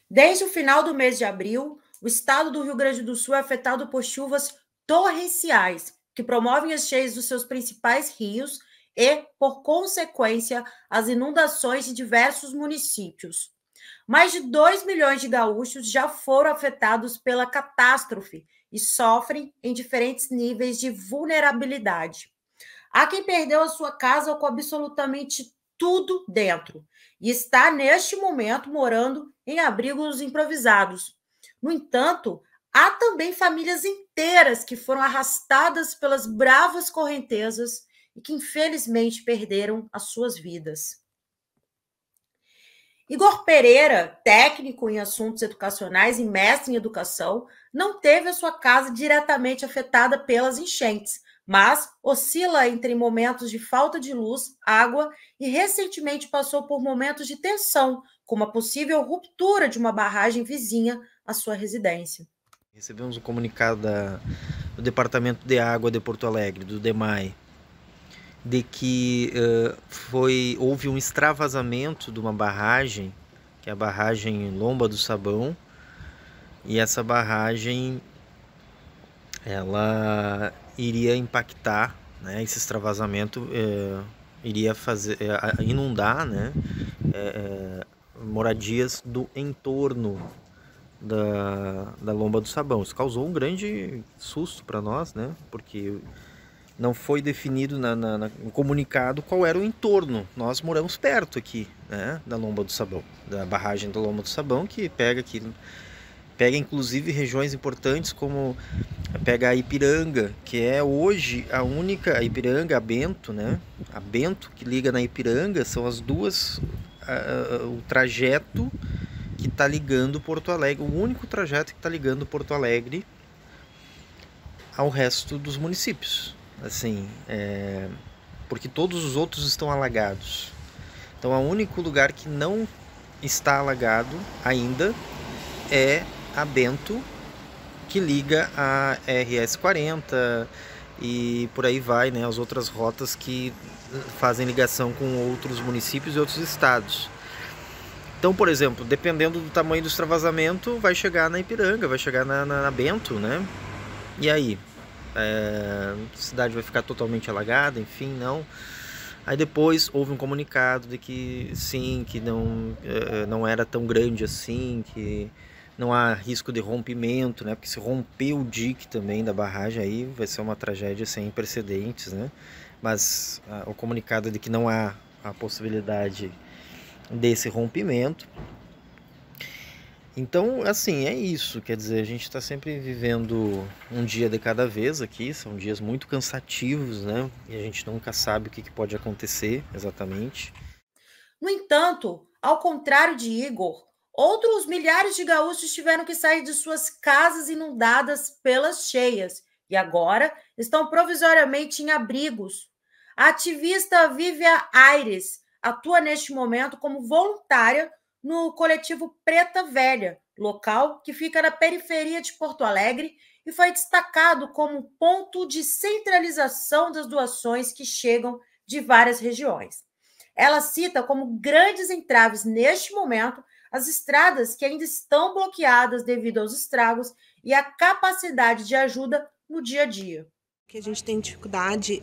Desde o final do mês de abril, o estado do Rio Grande do Sul é afetado por chuvas torrenciais, que promovem as cheias dos seus principais rios e, por consequência, as inundações de diversos municípios. Mais de 2 milhões de gaúchos já foram afetados pela catástrofe e sofrem em diferentes níveis de vulnerabilidade. Há quem perdeu a sua casa com absolutamente tudo dentro e está, neste momento, morando em abrigos improvisados. No entanto, há também famílias inteiras que foram arrastadas pelas bravas correntezas e que, infelizmente, perderam as suas vidas. Igor Pereira, técnico em assuntos educacionais e mestre em educação, não teve a sua casa diretamente afetada pelas enchentes, mas oscila entre momentos de falta de luz, água e recentemente passou por momentos de tensão, com a possível ruptura de uma barragem vizinha à sua residência. Recebemos um comunicado do Departamento de Água de Porto Alegre, do DEMAI, de que houve um extravasamento de uma barragem, que é a barragem Lomba do Sabão, e essa barragem ela iria impactar, né, esse extravasamento iria inundar, né, moradias do entorno da Lomba do Sabão. Isso causou um grande susto para nós, né, porque não foi definido no comunicado qual era o entorno. Nós moramos perto aqui, né, da Lomba do Sabão, da barragem da Lomba do Sabão, que pega inclusive regiões importantes como pega a Ipiranga, que é hoje a única, a Ipiranga, a Bento, né? A Bento que liga na Ipiranga, são as duas, o trajeto que está ligando Porto Alegre, o único trajeto que está ligando Porto Alegre ao resto dos municípios. Assim, porque todos os outros estão alagados. Então, o único lugar que não está alagado ainda é a Bento, que liga a RS 40 e por aí vai, né, as outras rotas que fazem ligação com outros municípios e outros estados. Então, por exemplo, dependendo do tamanho do extravasamento, vai chegar na Ipiranga, vai chegar na Bento, né? E aí? A cidade vai ficar totalmente alagada, enfim, não. Aí depois houve um comunicado de que sim, que não era tão grande assim, que não há risco de rompimento, né? Porque se romper o dique também da barragem, aí vai ser uma tragédia sem precedentes, né? Mas o comunicado é de que não há a possibilidade desse rompimento. Então, assim, é isso. Quer dizer, a gente está sempre vivendo um dia de cada vez aqui. São dias muito cansativos, né? E a gente nunca sabe o que pode acontecer exatamente. No entanto, ao contrário de Igor, outros milhares de gaúchos tiveram que sair de suas casas inundadas pelas cheias e agora estão provisoriamente em abrigos. A ativista Vívia Aires atua neste momento como voluntária no coletivo Preta Velha, local que fica na periferia de Porto Alegre e foi destacado como ponto de centralização das doações que chegam de várias regiões. Ela cita como grandes entraves neste momento as estradas que ainda estão bloqueadas devido aos estragos e a capacidade de ajuda no dia a dia. Que a gente tem dificuldade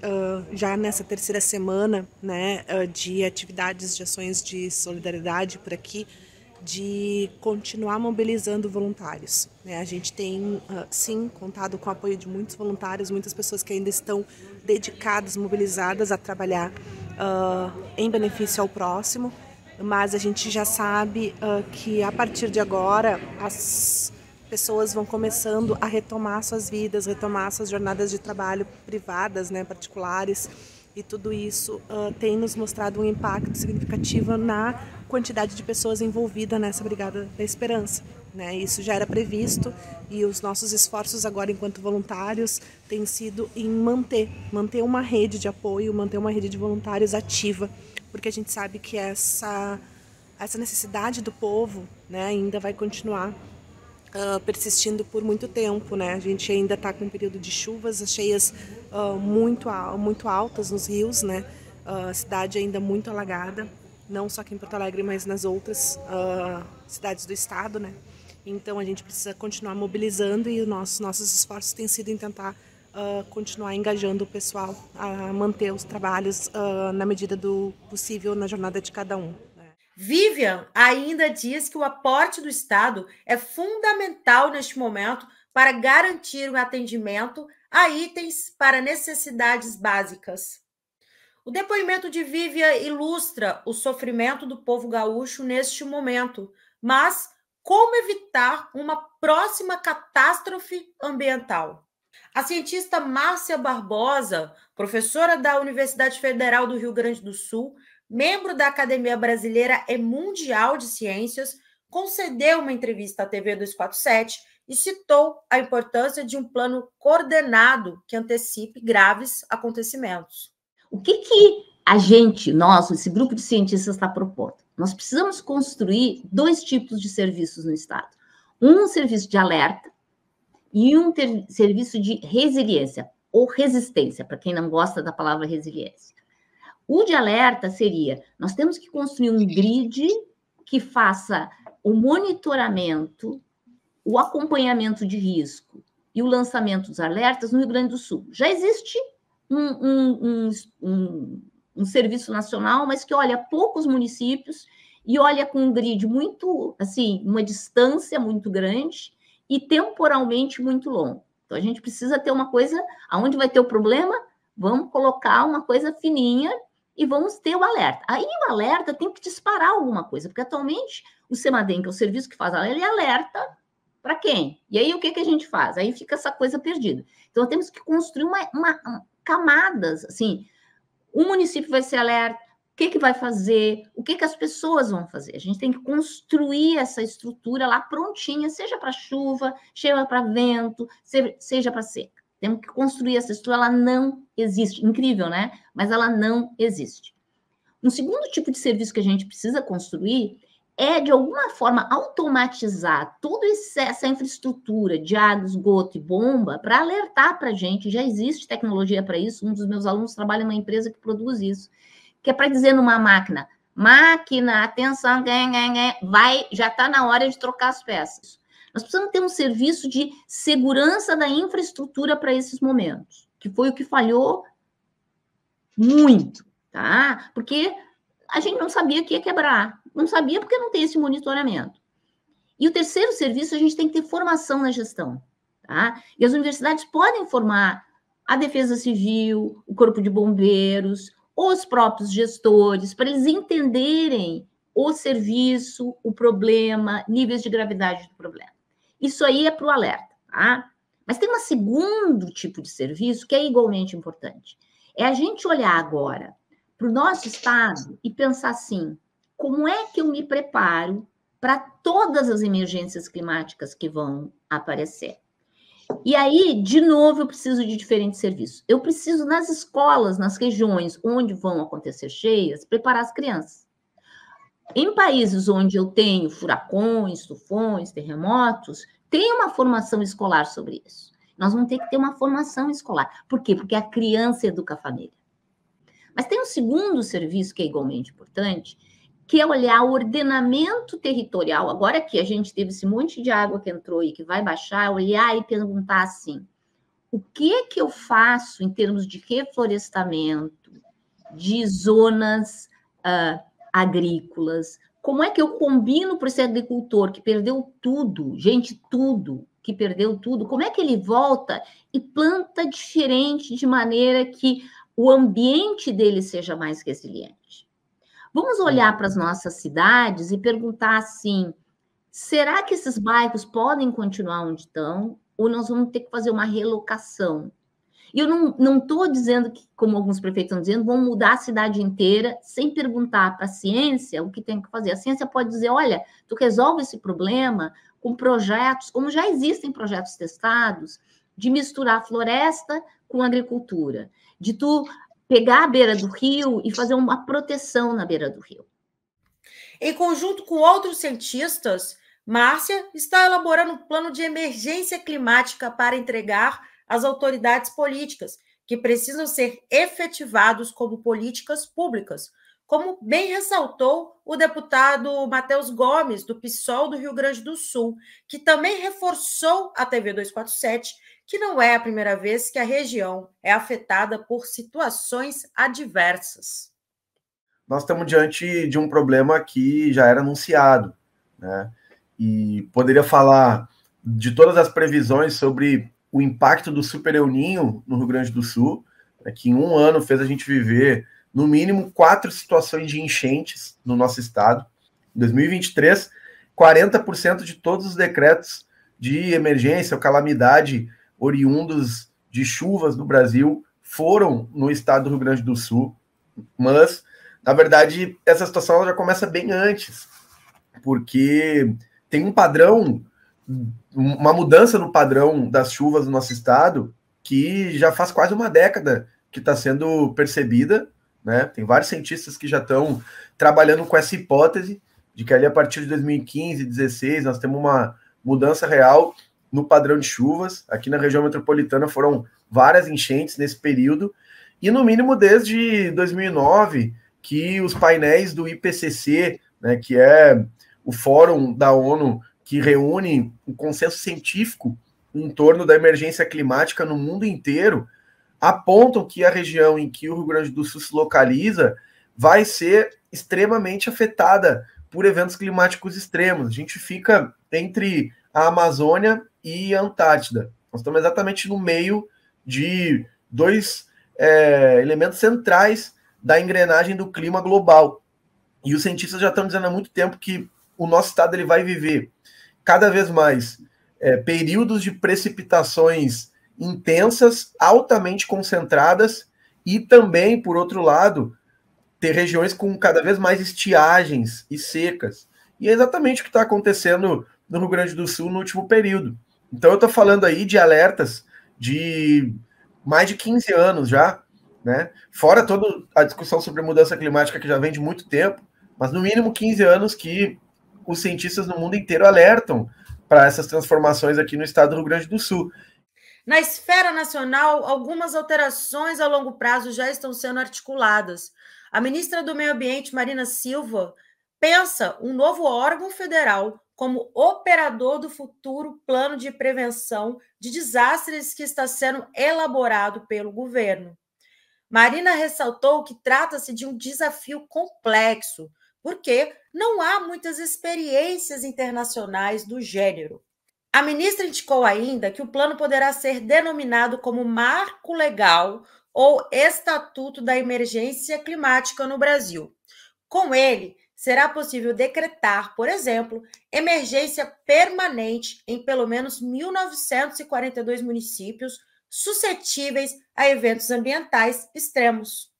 já nessa terceira semana, né, de atividades, de ações de solidariedade por aqui, de continuar mobilizando voluntários, né? A gente tem, sim, contado com o apoio de muitos voluntários, muitas pessoas que ainda estão dedicadas, mobilizadas a trabalhar em benefício ao próximo, mas a gente já sabe que a partir de agora as pessoas vão começando a retomar suas vidas, retomar suas jornadas de trabalho privadas, né, particulares, e tudo isso tem nos mostrado um impacto significativo na quantidade de pessoas envolvidas nessa Brigada da Esperança, né? Isso já era previsto e os nossos esforços agora enquanto voluntários têm sido em manter uma rede de apoio, manter uma rede de voluntários ativa, porque a gente sabe que essa necessidade do povo, né, ainda vai continuar persistindo por muito tempo, né? A gente ainda está com um período de chuvas, as cheias muito altas nos rios, né? A cidade ainda muito alagada não só aqui em Porto Alegre, mas nas outras cidades do estado, né? Então a gente precisa continuar mobilizando e nossos esforços têm sido em tentar continuar engajando o pessoal a manter os trabalhos na medida do possível na jornada de cada um. Vivian ainda diz que o aporte do Estado é fundamental neste momento para garantir o atendimento a itens para necessidades básicas. O depoimento de Vivian ilustra o sofrimento do povo gaúcho neste momento, mas como evitar uma próxima catástrofe ambiental? A cientista Márcia Barbosa, professora da Universidade Federal do Rio Grande do Sul, membro da Academia Brasileira e Mundial de Ciências, concedeu uma entrevista à TV 247 e citou a importância de um plano coordenado que antecipe graves acontecimentos. O que nós, esse grupo de cientistas está propondo? Nós precisamos construir 2 tipos de serviços no Estado. Um serviço de alerta e um serviço de resiliência, ou resistência, para quem não gosta da palavra resiliência. O de alerta seria, nós temos que construir um grid que faça o monitoramento, o acompanhamento de risco e o lançamento dos alertas no Rio Grande do Sul. Já existe um serviço nacional, mas que olha poucos municípios e olha com um grid muito, assim, uma distância muito grande e temporalmente muito longo. Então, a gente precisa ter uma coisa, aonde vai ter o problema, vamos colocar uma coisa fininha e vamos ter o alerta. Aí o alerta tem que disparar alguma coisa, porque atualmente o CEMADEM, que é o serviço que faz alerta, ele alerta para quem? E aí o que a gente faz? Aí fica essa coisa perdida. Então, nós temos que construir camadas, assim, o município vai ser alerta, o que vai fazer, o que as pessoas vão fazer. A gente tem que construir essa estrutura lá prontinha, seja para chuva, seja para vento, seja para seca. Temos que construir essa estrutura, ela não existe. Incrível, né? Mas ela não existe. Um segundo tipo de serviço que a gente precisa construir é, de alguma forma, automatizar toda essa infraestrutura de água, esgoto e bomba para alertar para a gente. Já existe tecnologia para isso. Um dos meus alunos trabalha numa empresa que produz isso, que é para dizer numa máquina, atenção, já está na hora de trocar as peças. Nós precisamos ter um serviço de segurança da infraestrutura para esses momentos, que foi o que falhou muito, tá? Porque a gente não sabia que ia quebrar. Não sabia porque não tem esse monitoramento. E o terceiro serviço, a gente tem que ter formação na gestão, tá? E as universidades podem formar a Defesa Civil, o Corpo de Bombeiros, os próprios gestores, para eles entenderem o serviço, o problema, níveis de gravidade do problema. Isso aí é para o alerta, tá? Mas tem um segundo tipo de serviço que é igualmente importante. É a gente olhar agora para o nosso estado e pensar assim, como é que eu me preparo para todas as emergências climáticas que vão aparecer? E aí, de novo, eu preciso de diferentes serviços. Eu preciso, nas escolas, nas regiões onde vão acontecer cheias, preparar as crianças. Em países onde eu tenho furacões, tufões, terremotos, tem uma formação escolar sobre isso. Nós vamos ter que ter uma formação escolar. Por quê? Porque a criança educa a família. Mas tem um segundo serviço que é igualmente importante, que é olhar o ordenamento territorial. Agora que a gente teve esse monte de água que entrou e que vai baixar, olhar e perguntar assim, o que eu faço em termos de reflorestamento, de zonas agrícolas? Como é que eu combino para esse agricultor que perdeu tudo, gente, tudo, que perdeu tudo, como é que ele volta e planta diferente de maneira que o ambiente dele seja mais resiliente? Vamos olhar para as nossas cidades e perguntar assim, será que esses bairros podem continuar onde estão ou nós vamos ter que fazer uma relocação? E eu não estou dizendo que, como alguns prefeitos estão dizendo, vão mudar a cidade inteira sem perguntar para a ciência o que tem que fazer. A ciência pode dizer, olha, tu resolve esse problema com projetos, como já existem projetos testados, de misturar floresta com agricultura, de tu pegar a beira do rio e fazer uma proteção na beira do rio. Em conjunto com outros cientistas, Márcia está elaborando um plano de emergência climática para entregar às autoridades políticas, que precisam ser efetivados como políticas públicas, como bem ressaltou o deputado Matheus Gomes, do PSOL do Rio Grande do Sul, que também reforçou à TV 247 que não é a primeira vez que a região é afetada por situações adversas. Nós estamos diante de um problema que já era anunciado, né? E poderia falar de todas as previsões sobre o impacto do Super El Niño no Rio Grande do Sul, né, que em um ano fez a gente viver, no mínimo, 4 situações de enchentes no nosso estado. Em 2023, 40% de todos os decretos de emergência ou calamidade oriundos de chuvas no Brasil foram no estado do Rio Grande do Sul, mas, na verdade, essa situação já começa bem antes, porque tem um padrão, uma mudança no padrão das chuvas no nosso estado, que já faz quase uma década que está sendo percebida, né? Tem vários cientistas que já estão trabalhando com essa hipótese de que ali a partir de 2015, 2016, nós temos uma mudança real no padrão de chuvas. Aqui na região metropolitana foram várias enchentes nesse período, e no mínimo desde 2009, que os painéis do IPCC, né, que é o fórum da ONU que reúne o consenso científico em torno da emergência climática no mundo inteiro, apontam que a região em que o Rio Grande do Sul se localiza vai ser extremamente afetada por eventos climáticos extremos. A gente fica entre a Amazônia e a Antártida. Nós estamos exatamente no meio de dois elementos centrais da engrenagem do clima global. E os cientistas já estão dizendo há muito tempo que o nosso estado ele vai viver cada vez mais períodos de precipitações intensas, altamente concentradas, e também, por outro lado, ter regiões com cada vez mais estiagens e secas. E é exatamente o que está acontecendo no Rio Grande do Sul no último período. Então eu estou falando aí de alertas de mais de 15 anos já, né? Fora toda a discussão sobre mudança climática que já vem de muito tempo, mas no mínimo 15 anos que os cientistas no mundo inteiro alertam para essas transformações aqui no estado do Rio Grande do Sul. Na esfera nacional, algumas alterações a longo prazo já estão sendo articuladas. A ministra do Meio Ambiente, Marina Silva, pensa um novo órgão federal como operador do futuro plano de prevenção de desastres que está sendo elaborado pelo governo. Marina ressaltou que trata-se de um desafio complexo, porque não há muitas experiências internacionais do gênero. A ministra indicou ainda que o plano poderá ser denominado como Marco Legal ou Estatuto da Emergência Climática no Brasil. Com ele, será possível decretar, por exemplo, emergência permanente em pelo menos 1.942 municípios suscetíveis a eventos ambientais extremos.